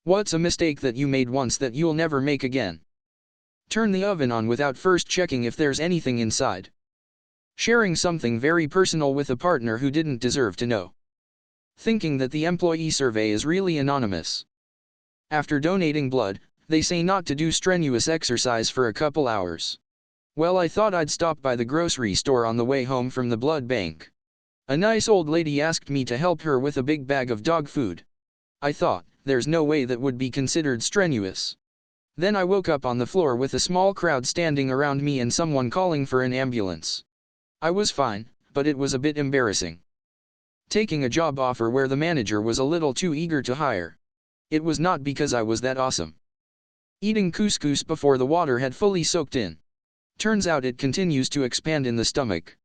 What's a mistake that you made once that you'll never make again? Turn the oven on without first checking if there's anything inside. Sharing something very personal with a partner who didn't deserve to know. Thinking that the employee survey is really anonymous. After donating blood, they say not to do strenuous exercise for a couple hours. Well, I thought I'd stop by the grocery store on the way home from the blood bank. A nice old lady asked me to help her with a big bag of dog food. I thought, there's no way that would be considered strenuous. Then I woke up on the floor with a small crowd standing around me and someone calling for an ambulance. I was fine, but it was a bit embarrassing. Taking a job offer where the manager was a little too eager to hire. It was not because I was that awesome. Eating couscous before the water had fully soaked in. Turns out it continues to expand in the stomach.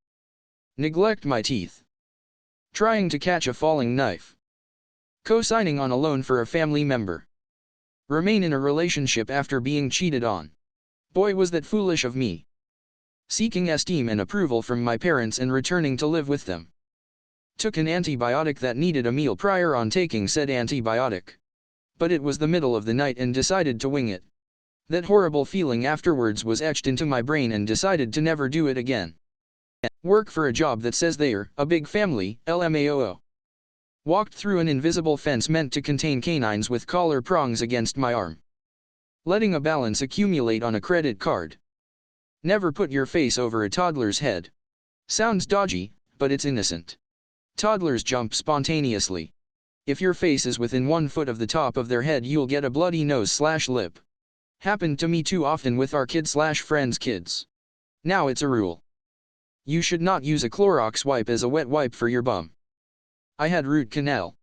Neglect my teeth. Trying to catch a falling knife. Co-signing on a loan for a family member. Remain in a relationship after being cheated on. Boy, was that foolish of me. Seeking esteem and approval from my parents and returning to live with them. Took an antibiotic that needed a meal prior on taking said antibiotic. But it was the middle of the night and decided to wing it. That horrible feeling afterwards was etched into my brain and decided to never do it again. Work for a job that says they're a big family, LMAOO. Walked through an invisible fence meant to contain canines with collar prongs against my arm. Letting a balance accumulate on a credit card. Never put your face over a toddler's head. Sounds dodgy, but it's innocent. Toddlers jump spontaneously. If your face is within 1 foot of the top of their head, you'll get a bloody nose/lip. Happened to me too often with our kids/friends' kids. Now it's a rule. You should not use a Clorox wipe as a wet wipe for your bum. I had root canal.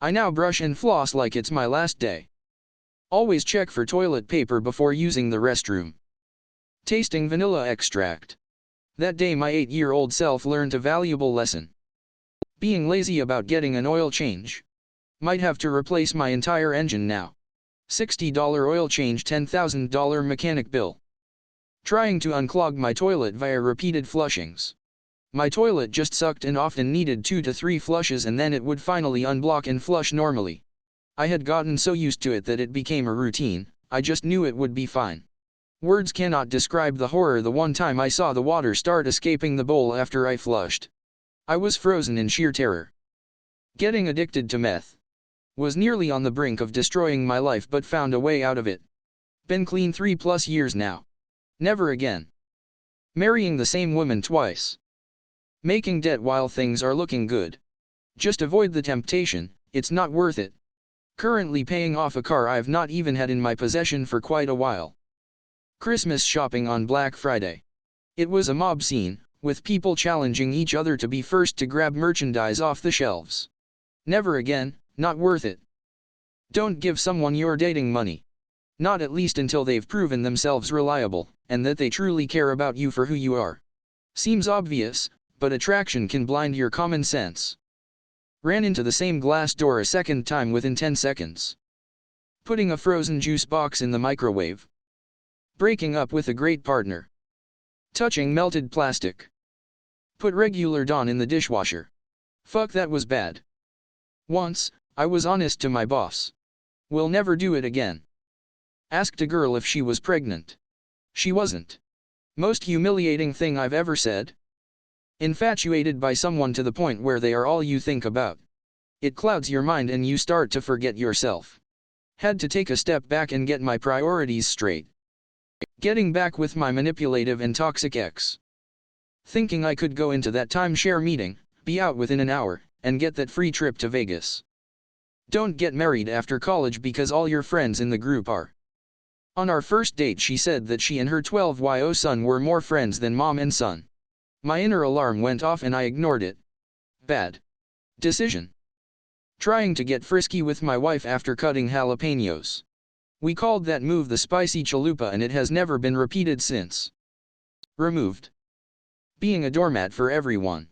I now brush and floss like it's my last day. Always check for toilet paper before using the restroom. Tasting vanilla extract. That day my 8-year-old self learned a valuable lesson. Being lazy about getting an oil change. Might have to replace my entire engine now. $60 oil change, $10,000 mechanic bill. Trying to unclog my toilet via repeated flushings. My toilet just sucked and often needed 2 to 3 flushes and then it would finally unblock and flush normally. I had gotten so used to it that it became a routine. I just knew it would be fine. Words cannot describe the horror the one time I saw the water start escaping the bowl after I flushed. I was frozen in sheer terror. Getting addicted to meth. Was nearly on the brink of destroying my life but found a way out of it. Been clean 3+ years now. Never again. Marrying the same woman twice. Making debt while things are looking good. Just avoid the temptation, it's not worth it. Currently paying off a car I've not even had in my possession for quite a while. Christmas shopping on Black Friday. It was a mob scene, with people challenging each other to be first to grab merchandise off the shelves. Never again, not worth it. Don't give someone you're dating money. Not at least until they've proven themselves reliable, and that they truly care about you for who you are. Seems obvious, but attraction can blind your common sense. Ran into the same glass door a second time within 10 seconds. Putting a frozen juice box in the microwave. Breaking up with a great partner. Touching melted plastic. Put regular Dawn in the dishwasher. Fuck, that was bad. Once, I was honest to my boss. Will never do it again. Asked a girl if she was pregnant. She wasn't. Most humiliating thing I've ever said. Infatuated by someone to the point where they are all you think about. It clouds your mind and you start to forget yourself. Had to take a step back and get my priorities straight. Getting back with my manipulative and toxic ex. Thinking I could go into that timeshare meeting, be out within an hour, and get that free trip to Vegas. Don't get married after college because all your friends in the group are. On our first date she said that she and her 12-year-old son were more friends than mom and son. My inner alarm went off and I ignored it. Bad decision. Trying to get frisky with my wife after cutting jalapenos. We called that move the spicy chalupa and it has never been repeated since. Removed. Being a doormat for everyone.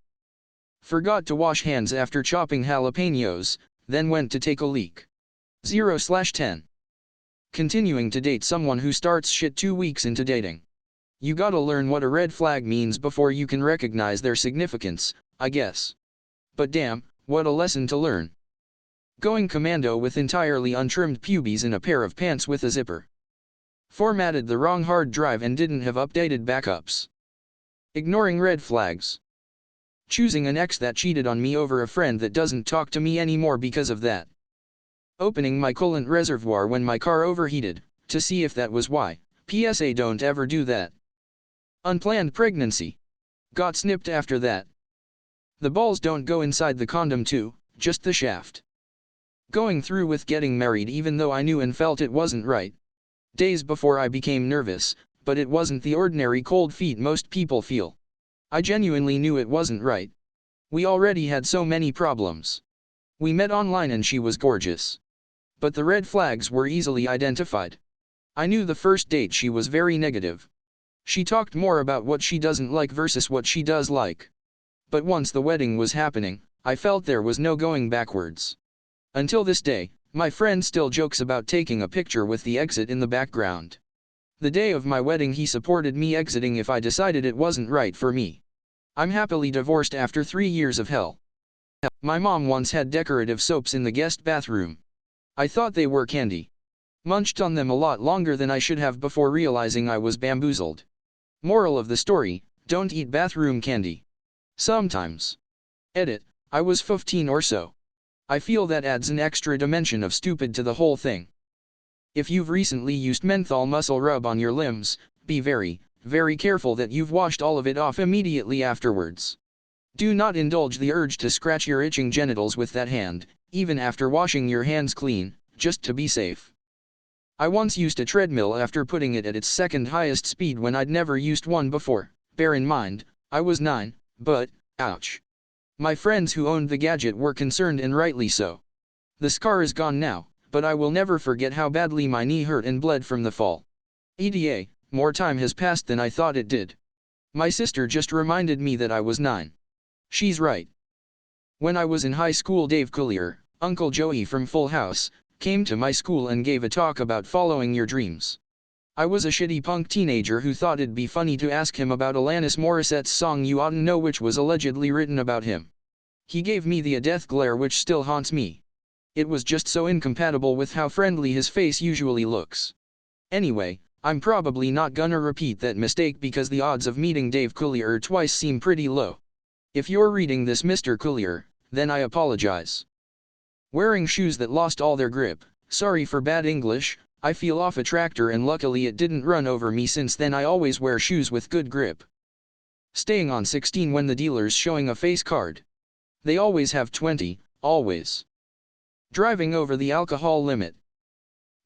Forgot to wash hands after chopping jalapenos, then went to take a leak. 0/10. Continuing to date someone who starts shit 2 weeks into dating. You gotta learn what a red flag means before you can recognize their significance, I guess. But damn, what a lesson to learn. Going commando with entirely untrimmed pubes in a pair of pants with a zipper. Formatted the wrong hard drive and didn't have updated backups. Ignoring red flags. Choosing an ex that cheated on me over a friend that doesn't talk to me anymore because of that. Opening my coolant reservoir when my car overheated, to see if that was why. PSA, don't ever do that. Unplanned pregnancy. Got snipped after that. The balls don't go inside the condom too, just the shaft. Going through with getting married even though I knew and felt it wasn't right. Days before I became nervous, but it wasn't the ordinary cold feet most people feel. I genuinely knew it wasn't right. We already had so many problems. We met online and she was gorgeous. But the red flags were easily identified. I knew the first date she was very negative. She talked more about what she doesn't like versus what she does like. But once the wedding was happening, I felt there was no going backwards. Until this day, my friend still jokes about taking a picture with the exit in the background. The day of my wedding he supported me exiting if I decided it wasn't right for me. I'm happily divorced after 3 years of hell. My mom once had decorative soaps in the guest bathroom. I thought they were candy. Munched on them a lot longer than I should have before realizing I was bamboozled. Moral of the story, don't eat bathroom candy. Sometimes. Edit, I was 15 or so. I feel that adds an extra dimension of stupid to the whole thing. If you've recently used menthol muscle rub on your limbs, be very, very careful that you've washed all of it off immediately afterwards. Do not indulge the urge to scratch your itching genitals with that hand, even after washing your hands clean, just to be safe. I once used a treadmill after putting it at its second highest speed when I'd never used one before. Bear in mind, I was 9, but, ouch. My friends who owned the gadget were concerned and rightly so. The scar is gone now, but I will never forget how badly my knee hurt and bled from the fall. EDA, more time has passed than I thought it did. My sister just reminded me that I was 9. She's right. When I was in high school, Dave Coulier, Uncle Joey from Full House, came to my school and gave a talk about following your dreams. I was a shitty punk teenager who thought it'd be funny to ask him about Alanis Morissette's song You Oughtn't Know, which was allegedly written about him. He gave me the death glare which still haunts me. It was just so incompatible with how friendly his face usually looks. Anyway, I'm probably not gonna repeat that mistake because the odds of meeting Dave Coulier twice seem pretty low. If you're reading this, Mr. Coulier, then I apologize. Wearing shoes that lost all their grip. Sorry for bad English, I feel off a tractor and luckily it didn't run over me. Since then I always wear shoes with good grip. Staying on 16 when the dealer's showing a face card. They always have 20, always. Driving over the alcohol limit.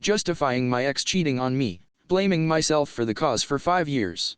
Justifying my ex cheating on me, blaming myself for the cause for 5 years.